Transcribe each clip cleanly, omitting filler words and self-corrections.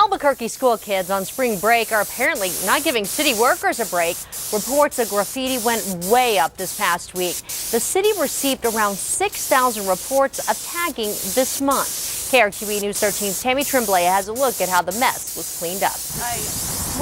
Albuquerque school kids on spring break are apparently not giving city workers a break. Reports of graffiti went way up this past week. The city received around 6,000 reports of tagging this month. KRQE News 13's Tammy Tremblay has a look at how the mess was cleaned up.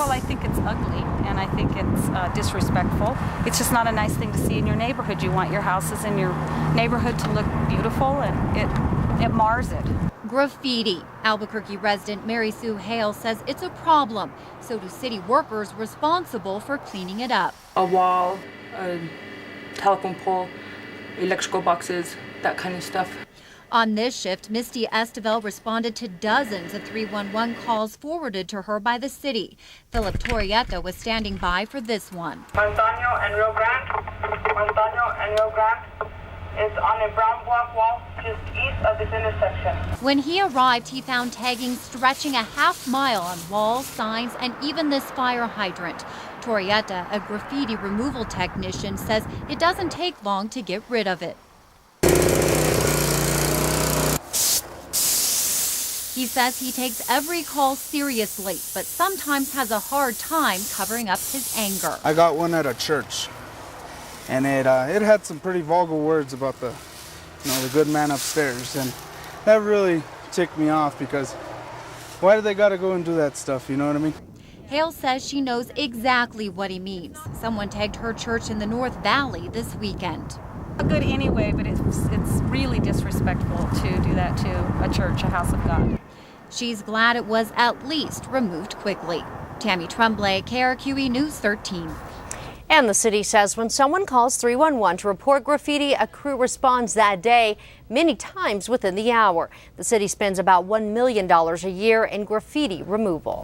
I think it's ugly, and I think it's disrespectful. It's just not a nice thing to see in your neighborhood. You want your houses in your neighborhood to look beautiful, and it mars it. Graffiti. Albuquerque resident Mary Sue Hale says it's a problem. So do city workers responsible for cleaning it up. A wall, a telephone pole, electrical boxes, that kind of stuff. On this shift, Misty Estevel responded to dozens of 311 calls forwarded to her by the city. Philip Torrieta was standing by for this one. Montaño and Rio Grande is on a brown block wall just east of this intersection. When he arrived, he found tagging stretching a half mile on walls, signs, and even this fire hydrant. Torrieta, a graffiti removal technician, says it doesn't take long to get rid of it. He says he takes every call seriously, but sometimes has a hard time covering up his anger. I got one at a church, and it had some pretty vulgar words about the good man upstairs, and that really ticked me off because why do they got to go and do that stuff? You know what I mean? Hale says she knows exactly what he means. Someone tagged her church in the North Valley this weekend. Good anyway, but it's really disrespectful to do that to a church, a house of God. She's glad it was at least removed quickly. Tammy Tremblay, KRQE News 13. And the city says when someone calls 311 to report graffiti, a crew responds that day, many times within the hour. The city spends about $1 million a year in graffiti removal.